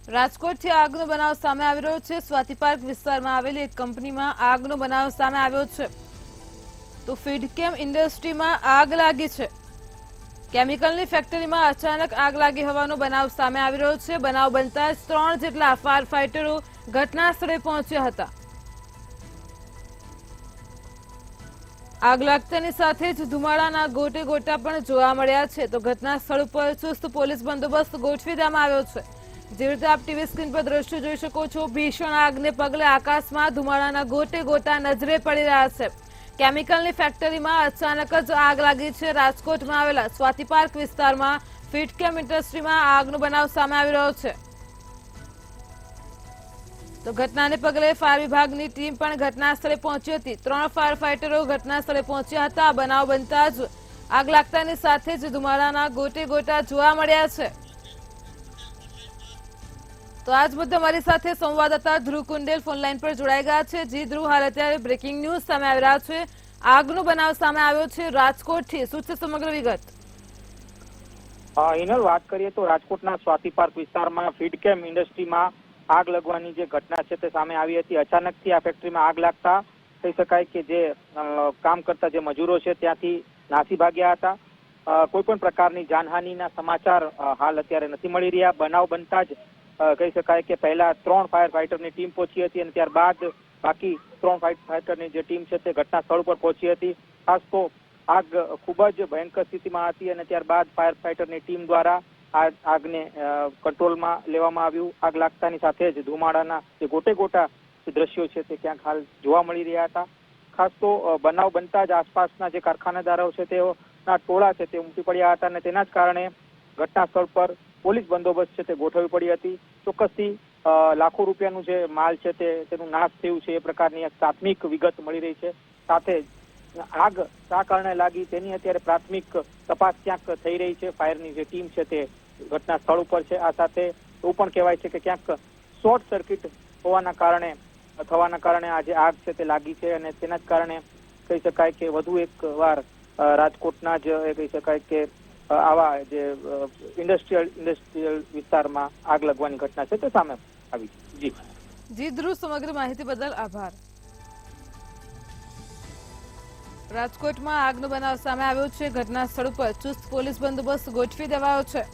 રાજકોટથી આગનો બનાવ સામે આવી રહ્યો છે। સ્વાતિ પાર્ક વિસ્તારમાં આવેલી એક કંપનીમાં આગનો બનાવ સામે આવ્યો છે। તો ફીડકેમ ઇન્ડસ્ટ્રીમાં આગ લાગી છે। કેમિકલની ફેક્ટરીમાં અચાનક આગ લાગી હોવાનો બનાવ સામે આવી રહ્યો છે। બનાવ બનતા જ 3 જેટલા ફાયર ફાઇટરો ઘટના સ્થળે પહોંચ્યા હતા। આગ લાગતાની સાથે જ ધુમાડાના ગોટે ગોટા પણ જોવા મળ્યા છે। તો ઘટના સ્થળ પર ચુસ્ત પોલીસ બંદોબસ્ત ગોઠવી દેવામાં આવ્યો છે। જે રીતે આપ ટીવી સ્ક્રીન પર દ્રશ્યો જોઈ શકો છો, ભીષણ આગને પગલે આકાશમાં ધુમાડાના ગોટે ગોટા નજરે પડી રહ્યા છે। કેમિકલની ફેક્ટરીમાં અચાનક જ આગ લાગી છે। રાજકોટમાં આવેલા સ્વાતિ પાર્ક વિસ્તારમાં ફીડકેમ ઇન્ડસ્ટ્રીમાં આગનો બનાવ સામે આવી રહ્યો છે। તો ઘટનાને પગલે ફાયર વિભાગની ટીમ પણ ઘટના સ્થળે પહોંચી હતી। 3 ફાયર ફાઇટરો ઘટના સ્થળે પહોંચ્યા હતા। બનાવ બનતા જ આગ લાગતાની સાથે જ ધુમાડાના ગોટે ગોટા જોવા મળ્યા છે। તો આજ મુદ્દે અમારી સાથે સંવાદદાતા ધ્રુવ કુંડેલ ફોનલાઈન પર જોડાઈ ગયા છે। જી ધ્રુવ, હાલ અત્યારે બ્રેકિંગ ન્યૂઝ સામે આવી રહ્યા છે। આગનો બનાવ સામે આવ્યો છે રાજકોટથી, શું છે સમગ્ર વિગત? હિનલ, વાત કરીએ તો રાજકોટના સ્વાતિ પાર્ક વિસ્તારમાં ફીડકેમ ઇન્ડસ્ટ્રીમાં આગ લાગવાની જે ઘટના છે તે સામે આવી હતી। અચાનકથી આ ફેક્ટરીમાં આગ લાગતા કહી શકાય કે જે કામ કરતા જે મજૂરો છે ત્યાંથી નાસી ભાગ્યા હતા। કોઈ પણ પ્રકારની જાનહાનિના સમાચાર હાલ અત્યારે નથી મળી રહ્યા। બનાવ બનતા જ કહી શકાય કે પહેલા 3 ફાયર ફાઇટરની ટીમ પહોંચી હતી અને ત્યારબાદ બાકી 3 ફાયર ફાઇટરની જે ટીમ છે તે ઘટના સ્થળ પર પહોંચી હતી। ખાસ તો આગ ખૂબ જ ભયંકર સ્થિતિમાં હતી અને ત્યારબાદ ફાયર ફાઇટરની ટીમ દ્વારા આગને કંટ્રોલમાં લેવામાં આવ્યું। આગ લાગતાની સાથે જ ધુમાડાના જે ગોટે ગોટા દ્રશ્યો છે તે ક્યાંક હાલ જોવા મળી રહ્યા હતા। ખાસ તો બનાવ બનતા જ આસપાસના જે કારખાનેદારો છે તેઓના ટોળા છે તે ઉમટી પડ્યા હતા અને તેના જ કારણે ઘટના સ્થળ પર પોલીસ બંદોબસ્ત છે તે ગોઠવવી પડી હતી। ચોક્કસથી લાખો રૂપિયાનું જે માલ છે તેનું નાશ થયું છે એ પ્રકારની એક પ્રાથમિક વિગત મળી રહી છે। સાથે આગ શા કારણે લાગી તેની અત્યારે પ્રાથમિક તપાસ ક્યાંક થઈ રહી છે। ફાયરની જે ટીમ છે તે ઘટના સ્થળ ઉપર છે। આ સાથે એવું પણ કહેવાય છે કે ક્યાંક શોર્ટ સર્કિટ થવાના કારણે આ જે આગ છે તે લાગી છે અને તેના જ કારણે કહી શકાય કે વધુ એક વાર રાજકોટના જ કહી શકાય કે આવા જે ઇન્ડસ્ટ્રીયલ વિસ્તારમાં આગ લાગવાની ઘટના છે તે સામે આવી છે। જી ધ્રુવ, સમગ્ર માહિતી બદલ આભાર। રાજકોટમાં આગનો બનાવ સામે આવ્યો છે। ઘટના સ્થળ પર ચુસ્ત પોલીસ બંદોબસ્ત ગોઠવી દેવાયો છે।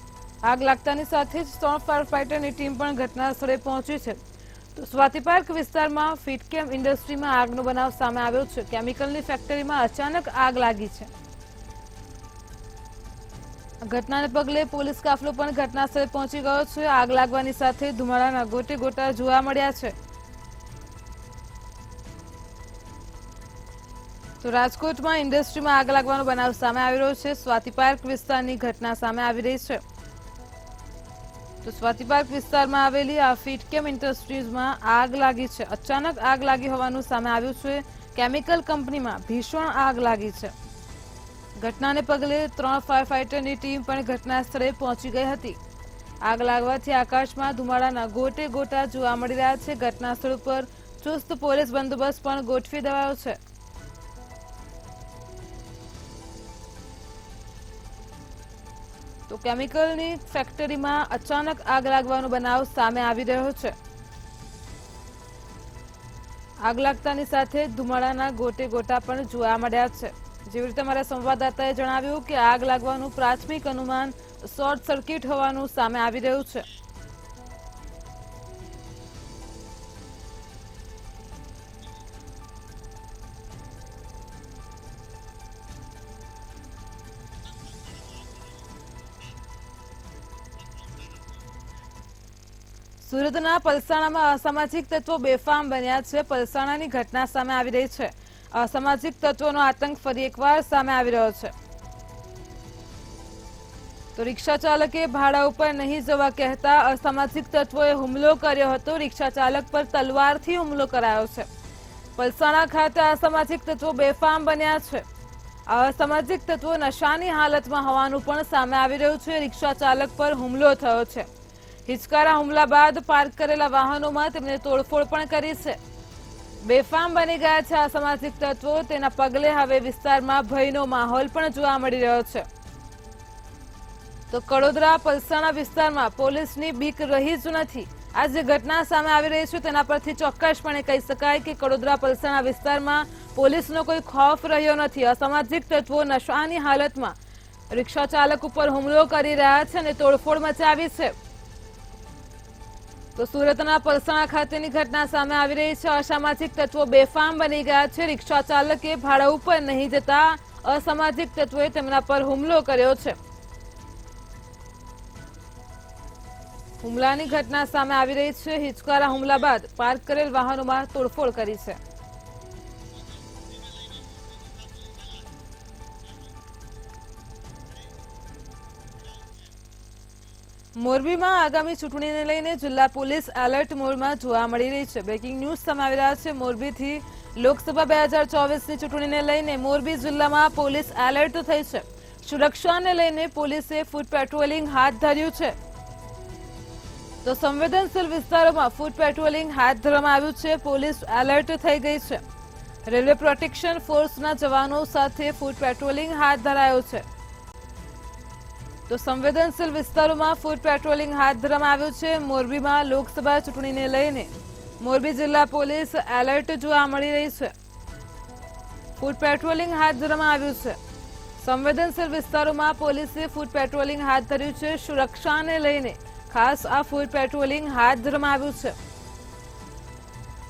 આગ લાગતાની સાથે જ 3 ફાયર ફાઇટરની ટીમ પણ ઘટના સ્થળે પહોંચી છે। તો સ્વાતિ પાર્ક વિસ્તારમાં ફીડકેમ ઇન્ડસ્ટ્રીમાં આગનો બનાવ સામે આવ્યો છે। કેમિકલની ફેક્ટરીમાં અચાનક આગ લાગી છે। ઘટનાને પગલે પોલીસ કાફલો પણ ઘટના સ્થળે પહોંચી ગયો છે। આગ લાગવાની સાથે ધુમાડાના ગોટે ગોટા જોવા મળ્યા છે। તો રાજકોટમાં ઇન્ડસ્ટ્રીમાં આગ લાગવાનો બનાવ સામે આવી રહ્યો છે। સ્વાતિ પાર્ક વિસ્તારની ઘટના સામે આવી રહી છે। તો સ્વાતિ પાર્ક વિસ્તારમાં આવેલી આ ફીડકેમ ઇન્ડસ્ટ્રીઝમાં આગ લાગી છે। અચાનક આગ લાગી હોવાનું સામે આવ્યું છે। કેમિકલ કંપનીમાં ભીષણ આગ લાગી છે। ઘટનાને પગલે 3 ફાયર ફાઇટરની ટીમ પણ ઘટના સ્થળે પહોંચી ગઈ હતી। આગ લાગવાથી આકાશમાં ધુમાડાના ગોટે ગોટા જોવા મળી રહ્યા છે। ઘટના સ્થળ પર ચુસ્ત પોલીસ બંદોબસ્ત પણ ગોઠવી દેવાયો છે। તો કેમિકલની ફેક્ટરીમાં અચાનક આગ લાગવાનો બનાવ સામે આવી રહ્યો છે। આગ લાગતાની સાથે ધુમાડાના ગોટે ગોટા પણ જોવા મળ્યા છે। જેવી રીતે અમારા સંવાદદાતાએ જણાવ્યું કે આગ લાગવાનું પ્રાથમિક અનુમાન શોર્ટ સર્કિટ હોવાનું સામે આવી રહ્યું છે। સુરતના પલસાણામાં અસામાજિક તત્વો બેફામ બન્યા છે। પલસાણાની ઘટના સામે આવી રહી છે। અસામાજિક તત્વોનો આતંક ફરી એકવાર સામે આવી રહ્યો છે। તો રિક્ષા ચાલકે ભાડા ઉપર નહીં જવા કહેતા અસામાજિક તત્વોએ હુમલો કર્યો હતો। રિક્ષા ચાલક પર તલવારથી હુમલો કરાયો છે। પલસાણા ખાતે અસામાજિક તત્વો બેફામ બન્યા છે। અસામાજિક તત્વો નશાની હાલતમાં હોવાનું પણ સામે આવી રહ્યું છે। રિક્ષા ચાલક પર હુમલો થયો છે। હિચકારા હુમલા બાદ પાર્ક કરેલા વાહનોમાં તેમને તોડફોડ પણ કરી છે। બેફામ બની ગયા છે અસામાજિક તત્વો। તેના પગલે હવે વિસ્તારમાં ભયનો માહોલ પણ જોવા મળી રહ્યો છે। તો કડોદરા પલસાણા વિસ્તારમાં પોલીસની બીક રહી જ નથી। આ જે ઘટના સામે આવી રહી છે તેના પરથી ચોક્કસપણે કહી શકાય કે કડોદરા પલસાણા વિસ્તારમાં પોલીસનો કોઈ ખોફ રહ્યો નથી। અસામાજિક તત્વો નશાની હાલતમાં રિક્ષા ચાલક ઉપર હુમલો કરી રહ્યા છે અને તોડફોડ મચાવી છે। તો સુરતના પલસાણા ખાતેની ઘટના સામે આવી રહી છે। અસામાજિક તત્વો બેફામ બની ગયા છે। રિક્ષા ચાલકે ભાડા ઉપર નહીં જતા અસામાજિક તત્વોએ તેમના પર હુમલો કર્યો છે। હુમલાની ઘટના સામે આવી રહી છે। હિચકારા હુમલા બાદ પાર્ક કરેલ વાહનોમાં તોડફોડ કરી છે। મોરબીમાં આગામી ચૂંટણીને લઈને જિલ્લા પોલીસ એલર્ટ મોડમાં જોવા મળી રહી છે। બ્રેકિંગ ન્યૂઝ સામે આવી રહ્યા છે। મોરબીથી લોકસભા 2024ની ચૂંટણીને લઈને મોરબી જિલ્લામાં પોલીસ એલર્ટ થઈ છે। સુરક્ષાને લઈને પોલીસે ફૂટ પેટ્રોલિંગ હાથ ધર્યું છે। તો સંવેદનશીલ વિસ્તારોમાં ફૂટ પેટ્રોલિંગ હાથ ધરવામાં આવ્યું છે। પોલીસ એલર્ટ થઈ ગઈ છે। રેલવે પ્રોટેક્શન ફોર્સના જવાનો સાથે ફૂટ પેટ્રોલિંગ હાથ ધરાયો છે। તો સંવેદનશીલ વિસ્તારોમાં ફૂટ પેટ્રોલિંગ હાથ ધરવામાં આવ્યું છે। મોરબીમાં લોકસભા ચૂંટણીને લઈને મોરબી જિલ્લા પોલીસ એલર્ટ જોવા મળી રહી છે। ફૂટ પેટ્રોલિંગ હાથ ધરવામાં આવ્યું છે। સંવેદનશીલ વિસ્તારોમાં પોલીસે ફૂટ પેટ્રોલિંગ હાથ ધર્યું છે। સુરક્ષાને લઈને ખાસ આ ફૂટ પેટ્રોલિંગ હાથ ધરવામાં આવ્યું છે।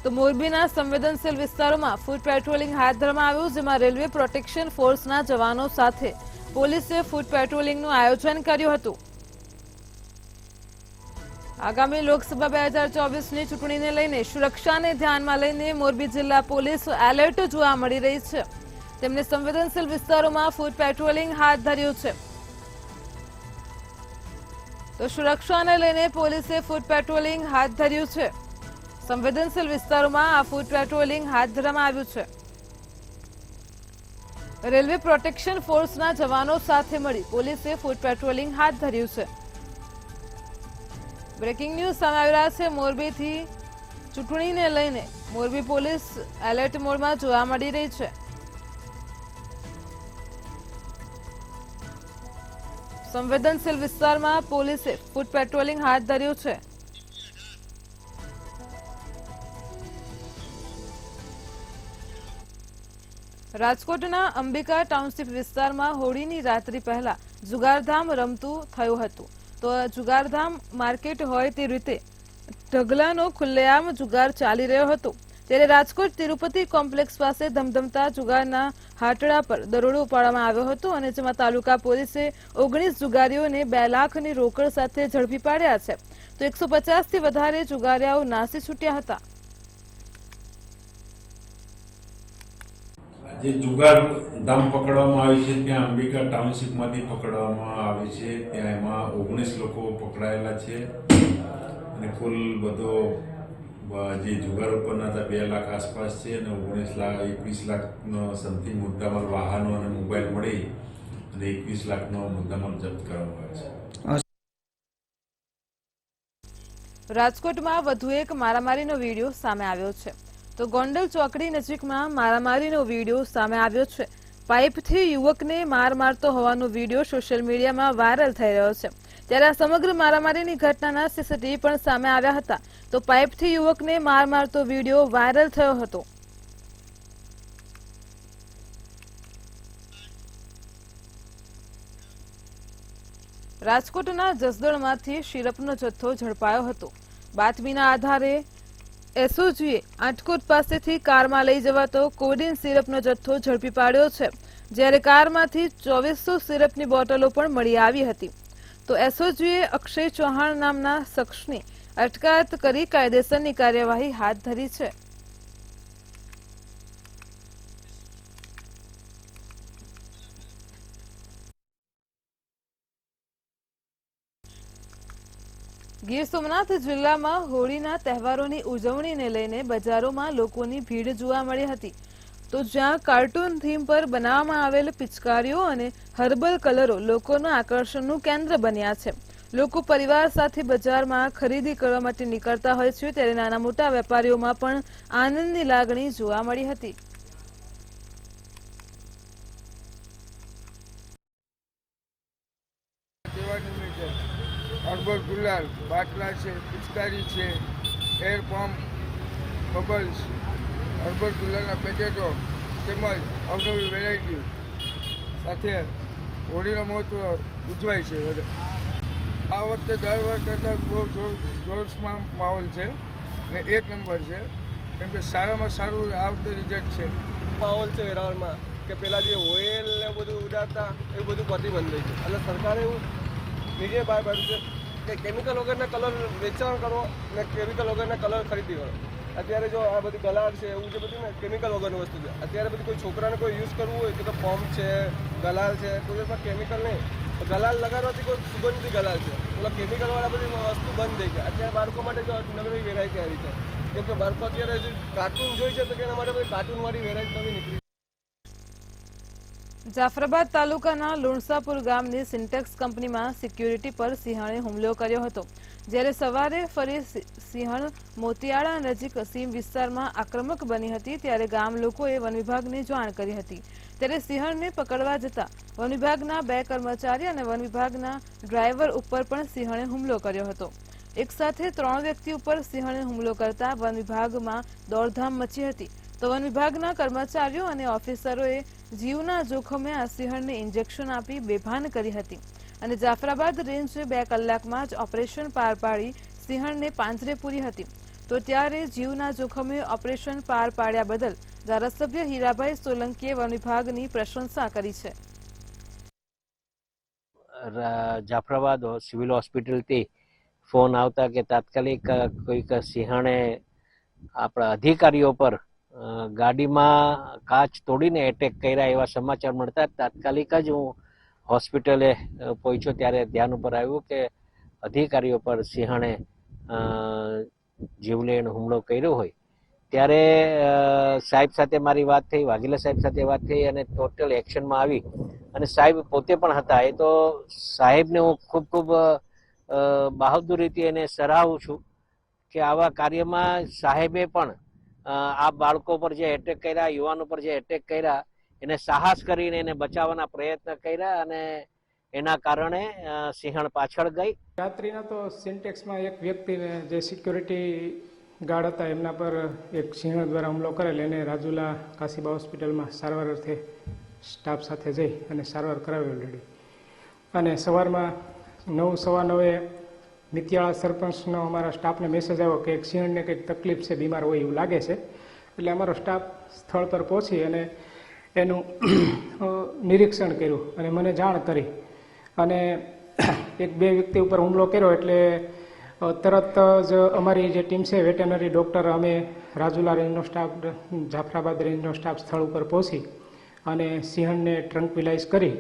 તો મોરબીના સંવેદનશીલ વિસ્તારોમાં ફૂટ પેટ્રોલિંગ હાથ ધરવામાં આવ્યું, જેમાં રેલવે પ્રોટેક્શન ફોર્સના જવાનો સાથે પોલીસે ફૂટ પેટ્રોલિંગનું આયોજન કર્યું હતું। આગામી લોકસભા 2024ની ચૂંટણીને લઈને સુરક્ષાને ધ્યાનમાં લઈને મોરબી જિલ્લા પોલીસ એલર્ટ જોવા મળી રહી છે। તેમણે સંવેદનશીલ વિસ્તારોમાં ફૂટ પેટ્રોલિંગ હાથ ધર્યું છે। તો સુરક્ષાને લઈને પોલીસે ફૂટ પેટ્રોલિંગ હાથ ધર્યું છે। સંવેદનશીલ વિસ્તારોમાં આ ફૂટ પેટ્રોલિંગ હાથ ધરવામાં આવ્યું છે। રેલવે પ્રોટેક્શન ફોર્સના જવાનો સાથે મળી પોલીસે ફૂટ પેટ્રોલિંગ હાથ ધર્યું છે। બ્રેકિંગ ન્યૂઝ સામે આવી રહ્યા છે। મોરબીથી ચૂંટણીને લઈને મોરબી પોલીસ એલર્ટ મોડમાં જોવા મળી રહી છે। સંવેદનશીલ વિસ્તારમાં પોલીસે ફૂટ પેટ્રોલિંગ હાથ ધર્યું છે। રાજકોટના અંબિકા ટાઉનશીપ વિસ્તારમાં હોળીની રાત્રિ પહેલા જુગારધામ રમતું થયું હતું। તો જુગારધામ માર્કેટ હોય તે રીતે ઢગલાનો ખુલ્લેઆમ જુગાર ચાલી રહ્યો હતો। ત્યારે રાજકોટ તિરુપતિ કોમ્પ્લેક્સ પાસે ધમધમતા જુગારના હાટડા પર દરોડો પાડવામાં આવ્યો હતો અને જેમાં તાલુકા પોલીસે 19 જુગારીઓને 2 લાખની રોકડ સાથે ઝડપી પાડ્યા છે। તો 150થી વધારે જુગારીયાઓ નાસી છૂટ્યા હતા। જે જુગાર ધામ પકડવામાં આવી છે ત્યાં અંબિકા ટાઉનશીપમાંથી પકડવામાં આવી છે। ત્યાં એમાં 19 લોકો પકડાયેલા છે અને કુલ બધો જે જુગાર ઉપરના હતા 2 લાખ આસપાસ છે અને 21 લાખનો સમથિંગ મુદ્દામાલ વાહનો અને મોબાઈલ મળી અને 21 લાખનો મુદ્દામાલ જપ્ત કરવામાં આવ્યો છે। રાજકોટમાં વધુ એક મારામારીનો વિડીયો સામે આવ્યો છે। તો ગોંડલ ચોકડી નજીકમાં મારામારીનો વિડીયો સામે આવ્યો છે। પાઇપથી યુવકને માર મારતો હોવાનો વિડીયો સોશિયલ મીડિયામાં વાયરલ થઈ રહ્યો છે। ત્યારે આ સમગ્ર મારામારીની ઘટનાના સીસીટીવી પણ સામે આવ્યા હતા। તો પાઇપથી યુવકને માર મારતો વિડીયો વાયરલ થયો હતો। રાજકોટના જસદણમાંથી સિરપનો જથ્થો ઝડપાયો હતો। બાતમીના આધારે એસઓજીએ આટકોટ પાસેથી કારમાં લઈ જવાતો કોડિન સિરપનો જથ્થો ઝડપી પાડ્યો છે, જ્યારે કારમાંથી 2400 સિરપની બોટલો પણ મળી આવી હતી। તો એસઓજીએ અક્ષય ચૌહાણ નામના શખ્સની અટકાયત કરી કાયદેસરની કાર્યવાહી હાથ ધરી છે। ગીર સોમનાથ જિલ્લામાં હોળીના તહેવારોની ઉજવણીને લઈને બજારોમાં લોકોની ભીડ જોવા મળી હતી। તો જ્યાં કાર્ટૂન થીમ પર બનાવવામાં આવેલ પિચકારીઓ અને હર્બલ કલરો લોકોના આકર્ષણનું કેન્દ્ર બન્યા છે। લોકો પરિવાર સાથે બજારમાં ખરીદી કરવા માટે નીકળતા હોય છે, ત્યારે નાના મોટા વેપારીઓમાં પણ આનંદની લાગણી જોવા મળી હતી। હર્બલ ગુલાલ, બાટલા છે, પિચકારી છે, એર પંપ, બબલ્સ, હર્બલ ગુલાલના પેકેટો તેમજ અવનવી વેરાયટી સાથે હોળીનો મહોત્સવ ઉજવાય છે. આ વખતે દર વર્ષ કરતાં બહુ જોશમાં માહોલ છે ને 1 નંબર છે, કેમ કે સારામાં સારું આ વખતે રિઝલ્ટ છે. માહોલ છે વેરાવળમાં કે પહેલાં જે ઓઇલ ને બધું ઉડાડતા એ બધું પ્રતિબંધ થઈ છે અને સરકારે એવું નિર્ણય બહાર પાડ્યું છે કે કેમિકલ વગરના કલર વેચાણ કરો ને કેમિકલ વગરના કલર ખરીદી કરો. અત્યારે જો આ બધી ગલાડ છે એવું જે બધું ને કેમિકલ વગરનું વસ્તુ છે. અત્યારે બધું કોઈ છોકરાને કોઈ યુઝ કરવું હોય તો પંપ છે, ગલાલ છે, કોઈ કેમિકલ નહીં. ગલાલ લગાડવાથી કોઈ સુગંધી ગલાલ છે, પેલા કેમિકલવાળા બધી વસ્તુ બંધ થઈ ગયા. અત્યારે બાળકો માટે જો નવી વેરાયટી આવી છે, કેમ કે બાળકો અત્યારે જે કાર્ટૂન જોઈ છે તો એના માટે બધી કાર્ટૂનવાળી વેરાયટી નવી નીકળી. જાફરાબાદ તાલુકાના લુણસાપુર ગામની સિન્ટેક્સ કંપનીમાં સિક્યુરિટી પર સિંહણે હુમલો કર્યો હતો. જ્યારે સવારે ફરી સિંહણ મોતિયાળા નજીક સીમ વિસ્તારમાં આક્રમક બની હતી ત્યારે ગામ લોકોએ વન વિભાગને જાણ કરી હતી. ત્યારે સિંહણને પકડવા જતા વન વિભાગના 2 કર્મચારી અને વન વિભાગના ડ્રાઈવર ઉપર પણ સિંહણે હુમલો કર્યો હતો. એક સાથે 3 વ્યક્તિ ઉપર સિંહણે હુમલો કરતા વન વિભાગમાં દોડધામ મચી હતી. તો વન વિભાગના કર્મચારીઓ અને ઓફિસરોએ જીવના જોખમે આ સિંહણને ઇન્જેક્શન આપી બેભાન કરી હતી અને જાફરાબાદ રેન્જે 2 કલાકમાં જ ઓપરેશન પાર પાડી સિંહણને પાંજરે પૂરી હતી. તો ત્યારે જીવના જોખમે ઓપરેશન પાર પાડ્યા બદલ ધારાસભ્ય હીરાભાઈ સોલંકીએ વન વિભાગની પ્રશંસા કરી છે. જાફરાબાદ સિવિલ હોસ્પિટલથી ફોન આવતા કે તાત્કાલિક કોઈક સિંહણે આપણા અધિકારીઓ પર ગાડીમાં કાચ તોડીને એટેક કર્યા એવા સમાચાર મળતા તાત્કાલિક જ હું હોસ્પિટલે પહોંચ્યો. ત્યારે ધ્યાન ઉપર આવ્યું કે અધિકારીઓ પર સિંહણે જીવલેણ હુમલો કર્યો હોય. ત્યારે સાહેબ સાથે મારી વાત થઈ, વાઘેલા સાહેબ સાથે વાત થઈ અને ટોટલ એક્શનમાં આવી અને સાહેબ પોતે પણ હતા. એ તો સાહેબને હું ખૂબ બહાદુરીથી એને સરાહું છું કે આવા કાર્યમાં સાહેબે પણ આ બાળકો પર જે એટેક કર્યા, યુવાનો પર જે એટેક કર્યા, એને સાહસ કરીને એને બચાવવાના પ્રયત્ન કર્યા અને એના કારણે સિંહણ પાછળ ગઈ. રાત્રિના તો સિન્ટેક્સમાં એક વ્યક્તિને જે સિક્યુરિટી ગાર્ડ હતા એમના પર એક સિંહણ દ્વારા હુમલો કરેલ. એને રાજુલા કાશીબા હોસ્પિટલમાં સારવાર અર્થે સ્ટાફ સાથે જઈ અને સારવાર કરાવી ઓલરેડી. અને સવારમાં 9:15 મિતિયાળા સરપંચનો અમારા સ્ટાફને મેસેજ આવ્યો કે એક સિંહણને કંઈક તકલીફ છે, બીમાર હોય એવું લાગે છે. એટલે અમારો સ્ટાફ સ્થળ પર પહોંચી અને એનું નિરીક્ષણ કર્યું અને મને જાણ કરી અને 1-2 વ્યક્તિ ઉપર હુમલો કર્યો. એટલે તરત જ અમારી જે ટીમ છે વેટેનરી ડૉક્ટર, અમે રાજુલા રેન્જનો સ્ટાફ, જાફરાબાદ રેન્જનો સ્ટાફ સ્થળ ઉપર પહોંચી અને સિંહણને ટ્રંકવિલાઇઝ કરી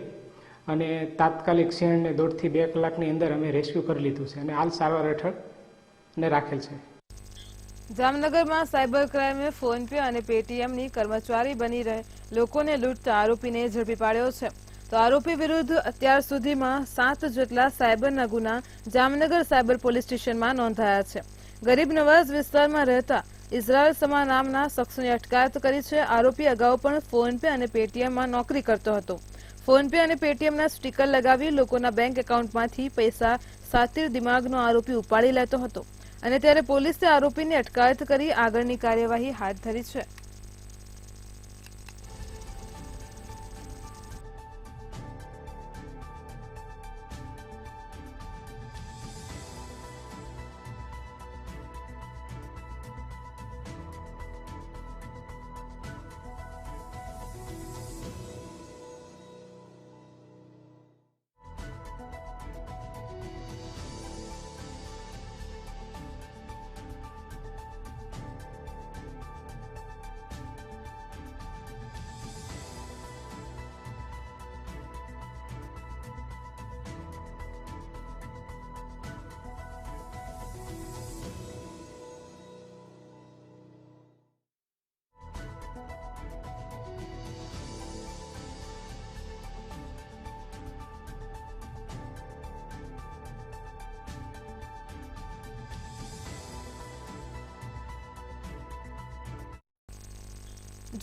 અને તાત્કાલિક સિંહણને 1.5 થી 2 કલાકની અંદર અમે રેસ્ક્યુ કરી લીધું છે અને હાલ સારવાર હેઠળ ને રાખેલ છે. જામનગરમાં સાયબર ક્રાઇમે ફોનપે અને પેટીએમની કર્મચારી બની રહે લોકોને લૂંટતા આરોપીને ઝડપી પાડ્યો છે. તો આરોપી વિરુદ્ધ અત્યાર સુધીમાં 7 જેટલા સાયબરના ગુના જામનગર સાયબર પોલીસ સ્ટેશનમાં નોંધાયા છે. ગરીબ નવાઝ વિસ્તારમાં રહેતા ઇઝરાયલ સમા નામના શખ્સની અટકાયત કરી છે. આરોપી અગાઉ પણ ફોનપે અને પેટીએમમાં નોકરી કરતો હતો. ફોનપે અને પેટીએમના સ્ટીકર લગાવી લોકોના બેંક એકાઉન્ટમાંથી પૈસા સાતીર દિમાગનો આરોપી ઉપાડી લેતો હતો અને ત્યારે પોલીસે આરોપીની અટકાયત કરી આગળની કાર્યવાહી હાથ ધરી છે.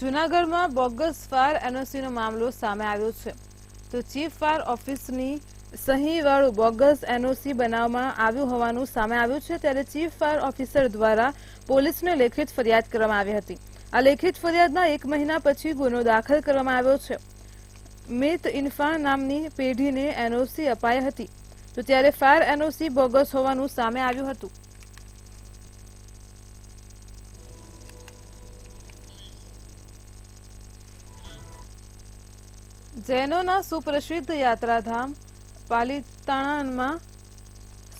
જૂનાગઢમાં બોગસ ફાયર એનઓસીનો મામલો સામે આવ્યો છે. તો ચીફ ફાયર ઓફિસરની સહીવાળું બોગસ એનઓસી બનાવવામાં આવ્યું હોવાનું સામે આવ્યું છે, ત્યારે ચીફ ફાયર ઓફિસર દ્વારા પોલીસને લેખિત ફરિયાદ કરવામાં આવી હતી. આ લેખિત ફરિયાદના 1 મહિના પછી ગુનો દાખલ કરવામાં આવ્યો છે. મિત ઇન્ફા નામની પેઢીને એનઓસી અપાઈ હતી, તો ત્યારે ફાયર એનઓસી બોગસ હોવાનું સામે આવ્યું હતું. જૈનોના સુપ્રસિદ્ધ યાત્રાધામ પાલિતાણામાં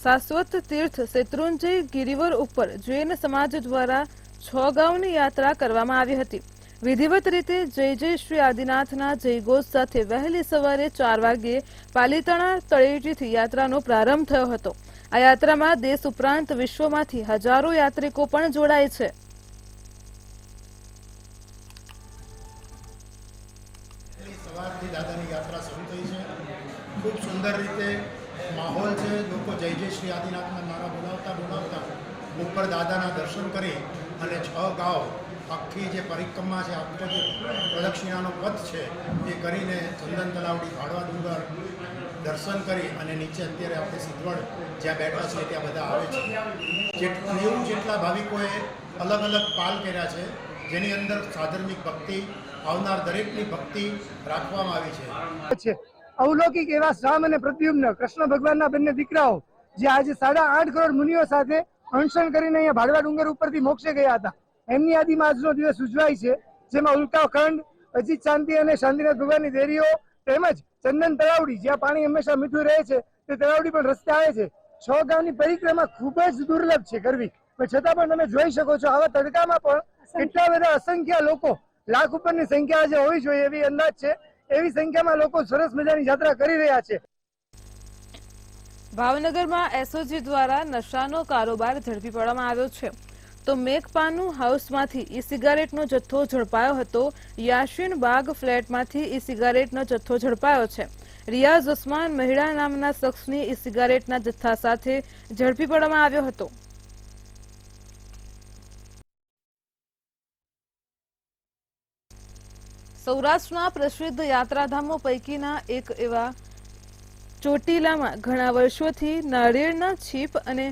શાશ્વત તીર્થ શેત્રુંજય ગિરિવર ઉપર જૈન સમાજ દ્વારા 6 ગામની યાત્રા કરવામાં આવી હતી. વિધિવત રીતે જય જય શ્રી આદિનાથના જયઘોષ સાથે વહેલી સવારે 4 વાગ્યે પાલિતાણા તળેટીથી યાત્રાનો પ્રારંભ થયો હતો. આ યાત્રામાં દેશ ઉપરાંત વિશ્વમાંથી હજારો યાત્રિકો પણ જોડાય છે. સવારથી દાદાની યાત્રા શરૂ થઈ છે. ખૂબ સુંદર રીતે માહોલ છે. લોકો જય જય શ્રી આદિનાથના નારા બોલાવતા ઉપર દાદાના દર્શન કરી અને 6 ગાંવ આખી જે પરિક્રમા છે, આખો જે પ્રદક્ષિણાનો પથ છે એ કરીને ચંદન તલાવડી, ભાડવા ડુંગર દર્શન કરી અને નીચે અત્યારે આપણે સિદ્ધવડ જ્યાં બેઠા છીએ ત્યાં બધા આવે છે. 90 જેટલા ભાવિકોએ અલગ અલગ પાલ કર્યા છે, જેની અંદર સાધર્મિક ભક્તિ, આવનાર દરેકની ભક્તિ રાખવામાં આવી છે. અવલૌકિક એવા રામ અને પ્રદ્યુમ્ન કૃષ્ણ ભગવાનના બંને દીકરાઓ જે આજે 8.5 કરોડ મુનિઓ સાથે અનશન કરીને અહીંયા ભાડવા ડુંગર ઉપરથી મોક્ષે ગયા હતા, એમની યાદીમાં આજનો દિવસ ઉજવાય છે, જેમાં ઉલ્કાખંડ, અજીત શાંતિ અને શાંતિનાથ ભગવાનની દેરીઓ તેમજ ચંદન તળાવડી જ્યાં પાણી હંમેશા મીઠું રહે છે તે તળાવડી પણ રસ્તે આવે છે. 6 ગામની પરિક્રમા ખૂબ જ દુર્લભ છે કરવી, પણ છતાં પણ તમે જોઈ શકો છો આવા તડકામાં પણ કેટલા બધા અસંખ્ય લોકો, લાખ ઉપરની સંખ્યા આજે હોવી જોઈએ એવી અંદાજ છે, એવી સંખ્યામાં લોકો સરસ મજાની યાત્રા કરી રહ્યા છે. ભાવનગરમાં એસઓજી દ્વારા નશાનો કારોબાર ઝડપી પાડવામાં આવ્યો છે, તો મેઘપાનું હાઉસમાંથી ઈ સિગારેટનો જથ્થો ઝડપાયો હતો. યાશીન બાગ ફ્લેટમાંથી ઈ સિગારેટનો જથ્થો ઝડપાયો છે. રિયાઝ ઉસ્માન મહિડા નામના શખ્સની ઈ સિગારેટના જથ્થા સાથે ઝડપી પાડવામાં આવ્યો હતો. સૌરાષ્ટ્રના પ્રસિદ્ધ યાત્રાધામો પૈકીના એક એવા ચોટીલામાં ઘણા વર્ષોથી નાળિયેરના છીપ અને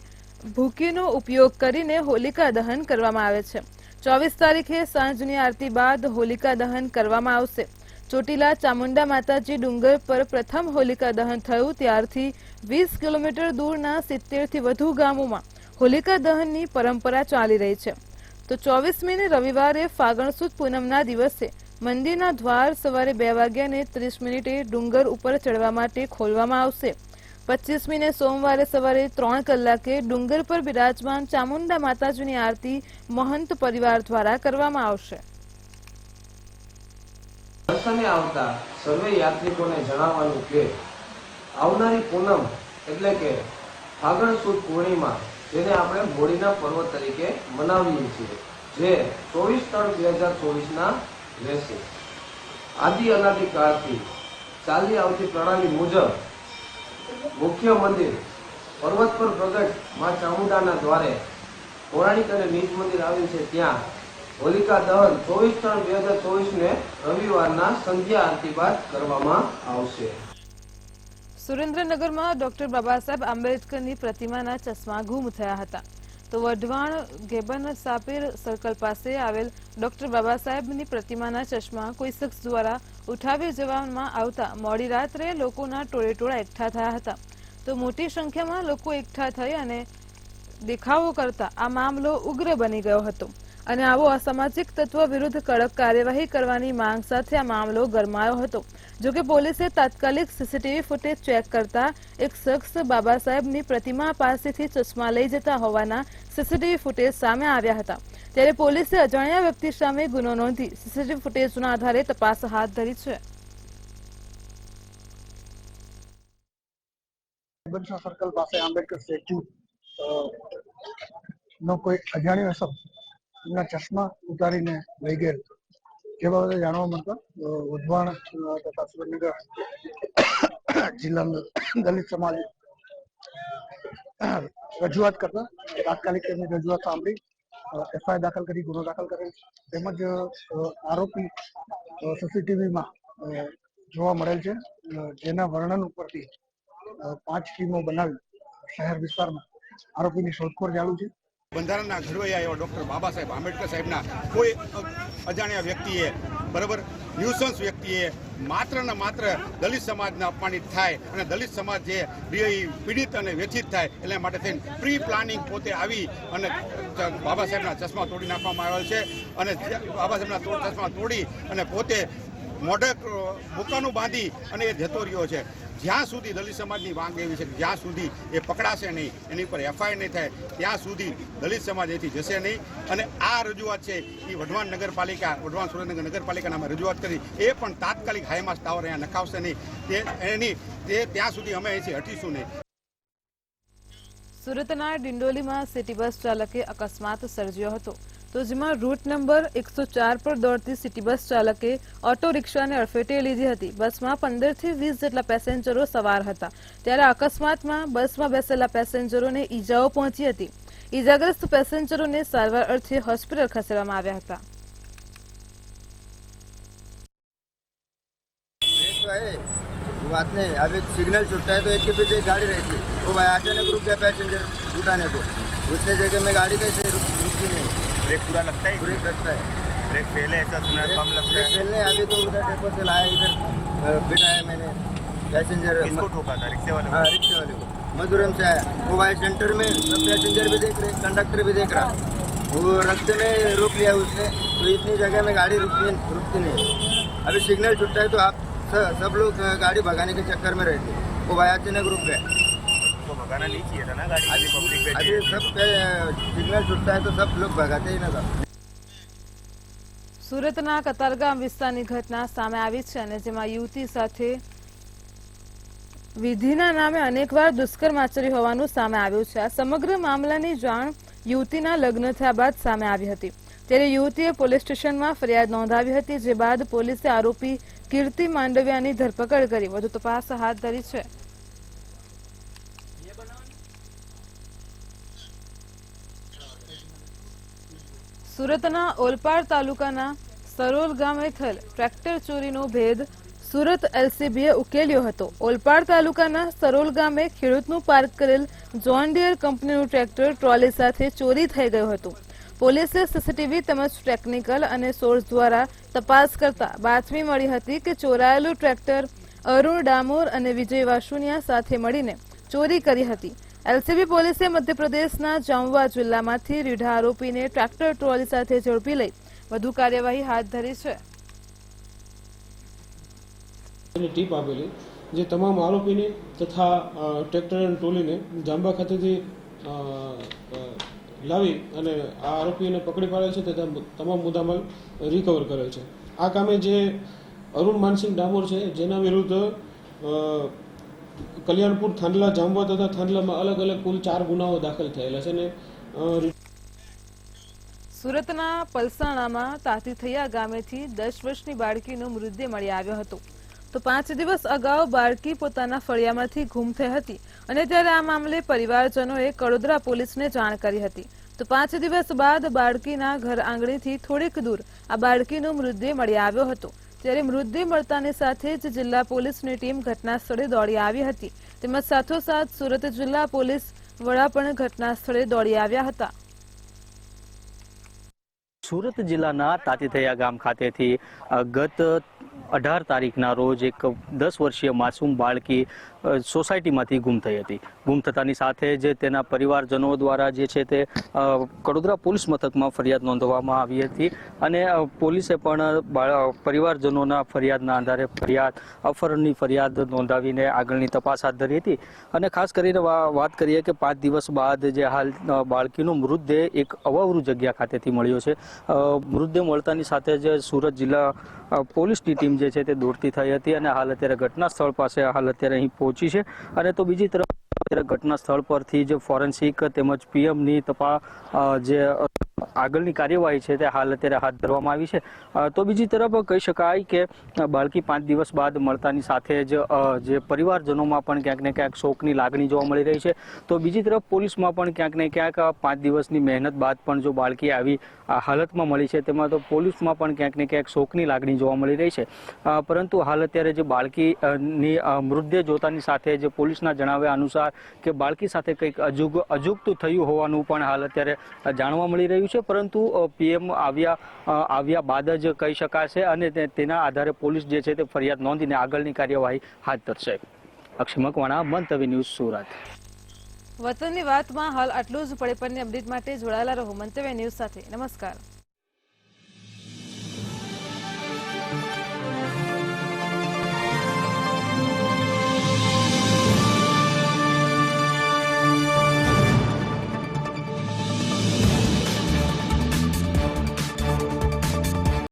ભૂકીનો ઉપયોગ કરીને હોલિકા દહન કરવામાં આવે છે. 24 તારીખે સાંજની આરતી બાદ હોલિકા દહન કરવામાં આવશે. ચોટીલા ચામુંડા માતાજી ડુંગર પર પ્રથમ હોલિકા દહન થયું ત્યારથી 20 કિલોમીટર દૂરના 70થી વધુ ગામોમાં હોલિકા દહનની પરંપરા ચાલી રહી છે. તો 24મીને રવિવારે ફાગણ સુદ પૂનમના દિવસે મંદિરના દ્વાર સવારે 2:30 ડુંગર ઉપર ચડવા માટે ખોલવામાં આવશે. 25મીને સોમવારે સવારે 3 કલાકે ડુંગર પર બિરાજમાન ચામુંડા માતાજીની આરતી મહંત પરિવાર દ્વારા કરવામાં આવશે. દર્શને આવતા સર્વે યાત્રિકોને જણાવવાનું કે આવનારી પૂનમ એટલે કે ફાગણ સુદ પૂર્ણિમા, જેને આપણે હોળીના પર્વ તરીકે મનાવીએ છીએ, જે 24/3/2024ના રહેશે. આદિ અનાદિકાળથી ચાલી આવતી પ્રણાલી મુજબ મુખ્ય મંદિર પર્વત પર પ્રગટ માં ચામુંડાના દ્વારે પૌરાણિક અને નીચ મંદિર આવેલ છે, ત્યાં હોલિકા દહન 24/3/2024ને રવિવારના સંધ્યા આરતી બાદ કરવામાં આવશે. સુરેન્દ્રનગરમાં ડોક્ટર બાબા સાહેબ આંબેડકરની પ્રતિમાના ચશ્મા ગુમ થયા હતા, તો વઢવાણ ગેબન સાપીર સર્કલ પાસે આવેલ ડોક્ટર બાબા સાહેબની પ્રતિમાના ચશ્મા કોઈ શખ્સ દ્વારા ઉઠાવી જવામાં આવતા મોડી રાત્રે લોકોના ટોળેટોળા એકઠા થયા હતા. તો મોટી સંખ્યામાં લોકો એકઠા થઈ અને દેખાવો કરતા આ મામલો ઉગ્ર બની ગયો હતો અને આવો અસામાજિક તત્વ વિરુદ્ધ કડક કાર્યવાહી કરવાની માંગ સાથે આ મામલો ગરમાયો હતો. જોકે પોલીસે તાત્કાલિક સીસીટીવી ફૂટેજ ચેક કરતા એક શખ્સ બાબા સાહેબની પ્રતિમા પાસેથી ચશ્મા લઈ જતા હોવાના સીસીટીવી ફૂટેજ સામે આવ્યા હતા. ત્યારે પોલીસે અજાણ્યા વ્યક્તિ સામે ગુનો નોંધી સીસીટીવી ફૂટેજના આધારે તપાસ હાથ ધરી છે. સર્કલ પાસે આંબેડકર સ્ટેચ્યુ નો કોઈ અજાણ્યો શખ્સ એમના ચશ્મા ઉતારીને લઈ ગયેલ, જે બાબતે જાણવા મળતા વઢવાણ તથા સુરેન્દ્રનગર જિલ્લાનો દલિત સમાજ રજૂઆત કરતા તાત્કાલિક તેમની રજૂઆત સાંભળી એફઆઈઆર દાખલ કરી ગુનો દાખલ કરેલ, તેમજ આરોપી સીસીટીવીમાં જોવા મળેલ છે, જેના વર્ણન ઉપરથી 5 ટીમો બનાવી શહેર વિસ્તારમાં આરોપીની શોધખોળ ચાલુ છે. બંધારણના ઘડવૈયા એવા ડૉક્ટર બાબા સાહેબ આંબેડકર સાહેબના કોઈ અજાણ્યા વ્યક્તિએ બરાબર ન્યુસન્સ વ્યક્તિએ માત્ર ને માત્ર દલિત સમાજને અપમાનિત થાય અને દલિત સમાજ જે પીડિત અને વ્યથિત થાય એટલે માટે થઈને પ્રી પ્લાનિંગ પોતે આવી અને બાબા સાહેબના ચશ્મા તોડી નાખવામાં આવેલ છે અને બાબા સાહેબના ચશ્મા તોડી અને પોતે મોઢે મુકાનું બાંધી અને એ જતો રહ્યો છે. જ્યાં સુધી દલિત સમાજની માંગ એવી છે કે જ્યાં સુધી એ પકડાશે નહીં, એની ઉપર એફઆઈઆર નહીં થાય ત્યાં સુધી દલિત સમાજ એથી જશે નહીં. અને આ રજૂઆત છે એ વઢવાણ નગરપાલિકા, વઢવાણ સુરેન્દ્રનગર નગરપાલિકાના અમે રજૂઆત કરી, એ પણ તાત્કાલિક હાઈમાસ ટાવર અહીંયા નખાવશે નહીં તે ત્યાં સુધી અમે અહીંથી હટીશું નહીં. સુરતના ડિંડોલીમાં સિટી બસ ચાલકે અકસ્માત સર્જ્યો હતો, તો જેમાં રૂટ નંબર 104 પર દોડતી સિટી બસ ચાલકે ઓટો રિક્ષાને અડફેટે લીધી હતી. બસમાં 15 થી 20 જેટલા પેસેન્જરો સવાર હતા, ત્યારે અકસ્માતમાં બસમાં બેસેલા પેસેન્જરોને ઈજાઓ પહોંચી હતી. ઈજાગ્રસ્ત પેસેન્જરોને સારવાર અર્થે હોસ્પિટલ ખસેડવામાં આવ્યા હતા. बात नहीं, अब एक सिग्नल छूटता है तो एक के पीछे एक गाड़ी रहती है, वो भाई अचानक रुक गया पैसेंजर उठाने को, उसने जगह में गाड़ी कैसे रुकती नहीं. ब्रेक पूरा लगता है, ब्रेक लगता है, ब्रेक फेल है ऐसा सुना, कम लगता है, फेल नहीं. अभी तो उधर डेपो से लाया, इधर बिठाया मैंने पैसेंजर. किसको ठोका था? रिक्शे वाले. हाँ, रिक्शे वाले को. मधुरम से आया वो भाई सेंटर में, सब पैसेंजर भी देख रहे, कंडक्टर भी देख रहा, वो रास्ते में रोक लिया उसने, तो इतनी जगह में गाड़ी रुकती नहीं. अभी सिग्नल छूटता है तो आप सब लोग गाड़ी भगाने के चक्कर में रहते, वो भाई अचानक रुक गए. तो भगाना नहीं चाहिए था ना गाड़ी, अभी पब्लिक बैठी है, सब सिग्नल छूटता है तो सब लोग भगाते ही ना. સુરતના કતારગામ વિસ્તારની ઘટના સામે આવી છે અને જેમાં યુવતી સાથે વિધિના નામે અનેકવાર દુષ્કર્મ આચર્યું હોવાનું સામે આવ્યું છે. આ સમગ્ર મામલાની જાણ યુવતીના લગ્ન થયા બાદ સામે આવી હતી, ત્યારે યુવતીએ પોલીસ સ્ટેશનમાં ફરિયાદ નોંધાવી હતી, જે બાદ પોલીસે આરોપી કીર્તિ માંડવિયાની ધરપકડ કરી વધુ તપાસ હાથ ધરી છે. સુરતના ઓલપાડ તાલુકાના સરોલ ગામે થયેલ ટ્રેક્ટર ચોરીનો ભેદ સુરત એલસીબીએ ઉકેલ્યો હતો. ઓલપાડ તાલુકાના સરોલ ગામે ખેડૂતનું પાર્ક કરેલ જોન ડીયર કંપનીનું ટ્રેક્ટર ટ્રોલી સાથે ચોરી થઈ ગયું હતું. પોલીસે સીસીટીવી તેમજ ટેકનિકલ અને સોર્સ દ્વારા તપાસ કરતા બાતમી મળી હતી કે ચોરાયેલું ટ્રેક્ટર અરુણ ડામોર અને વિજય વાસુનિયા સાથે મળીને ચોરી કરી હતી. એલસીબી પોલીસે મધ્યપ્રદેશના જામવા જિલ્લામાંથી રીઢા આરોપીને ટ્રેક્ટર ટ્રોલી સાથે ઝડપી લઈ વધુ કાર્યવાહી હાથ ધરી છે. ટીપ આપેલી જે તમામ આરોપીને તથા ટ્રેક્ટર અને ટ્રોલીને જાંબા ખાતેથી લાવી અને આ આરોપીઓને પકડી પાડેલ છે તથા તમામ મુદ્દામાલ રિકવર કરેલ છે. આ કામે જે અરુણ માનસિંહ ડામોર છે, જેના વિરુદ્ધ કલ્યાણપુર, થાંડલા, જાંબવા તથા થાંડલામાં અલગ અલગ કુલ 4 ગુનાઓ દાખલ થયેલા છે. અને સુરતના પલસાણામાં તાતીથૈયા ગામેથી 10 વર્ષની બાળકીનો મૃતદેહ મળી આવ્યો હતો, તો 5 દિવસ અગાઉ બાળકી પોતાના ફળિયામાંથી ગુમ થઈ હતી અને ત્યારે આ મામલે પરિવારજનોએ કડોદરા પોલીસને જાણ કરી હતી. તો 5 દિવસ બાદ બાળકીના ઘર આંગણેથી થોડીક દૂર આ બાળકીનો મૃતદેહ મળી આવ્યો હતો, ત્યારે મૃતદેહ મળતાની સાથે જ જિલ્લા પોલીસની ટીમ ઘટના સ્થળે દોડી આવી હતી, તેમજ સાથોસાથ સુરત જિલ્લા પોલીસ વડા પણ ઘટના સ્થળે દોડી આવ્યા હતા. સુરત જિલ્લાના તાતીથૈયા ગામ ખાતેથી ગત 18 તારીખના રોજ એક 10 વર્ષીય માસૂમ બાળકી સોસાયટીમાંથી ગુમ થઈ હતી. ગુમ થતાની સાથે જ તેના પરિવારજનો દ્વારા જે છે તે કડોદરા પોલીસ મથકમાં ફરિયાદ નોંધવામાં આવી હતી અને પોલીસે પણ પરિવારજનોના ફરિયાદના આધારે અપહરણની ફરિયાદ નોંધાવીને આગળની તપાસ હાથ ધરી હતી. અને ખાસ કરીને વાત કરીએ કે 5 દિવસ બાદ જે હાલ બાળકીનો મૃતદેહ એક અવાવરૂ જગ્યા ખાતેથી મળ્યો છે. મૃતદેહ મળતાની સાથે જ સુરત જિલ્લા પોલીસની ટીમ જે છે તે દોડતી થઈ હતી અને હાલ અત્યારે ઘટના સ્થળ પાસે હાલ અત્યારે અહીં પહોંચી છે. અને તો બીજી તરફ ઘટના સ્થળ પરથી જ ફોરેન્સિક તેમજ પીએમની તપાસ જે આગળની કાર્યવાહી છે તે હાલ અત્યારે હાથ ધરવામાં આવી છે. તો બીજી તરફ કહી શકાય કે બાળકી 5 દિવસ બાદ મળતાની સાથે જ જે પરિવારજનોમાં પણ ક્યાંક ને ક્યાંક શોકની લાગણી જોવા મળી રહી છે. તો બીજી તરફ પોલીસમાં પણ ક્યાંક ને ક્યાંક 5 દિવસની મહેનત બાદ પણ જો બાળકી આવી હાલતમાં મળી છે તેમાં તો પોલીસમાં પણ ક્યાંક ને ક્યાંક શોકની લાગણી જોવા મળી રહી છે. પરંતુ હાલ અત્યારે જે બાળકીની મૃતદેહ જોતાની સાથે જે પોલીસના જણાવ્યા અનુસાર કે બાળકી સાથે કંઈક અજુગતું થયું હોવાનું પણ હાલ અત્યારે જાણવા મળી રહ્યું છે. પરંતુ પીએમ આવ્યા બાદ જ કહી શકાશે અને તેના આધારે પોલીસ જે છે તે ફરિયાદ નોંધીને આગળની કાર્યવાહી હાથ ધરશે. અક્ષય મકવાણા, મંતવ્ય ન્યૂઝ, સુરત. વતનની વાતમાં હાલ આટલું જ. પડે પરની અપડેટ માટે જોડાયેલા રહો મંતવ્ય ન્યૂઝ સાથે. નમસ્કાર.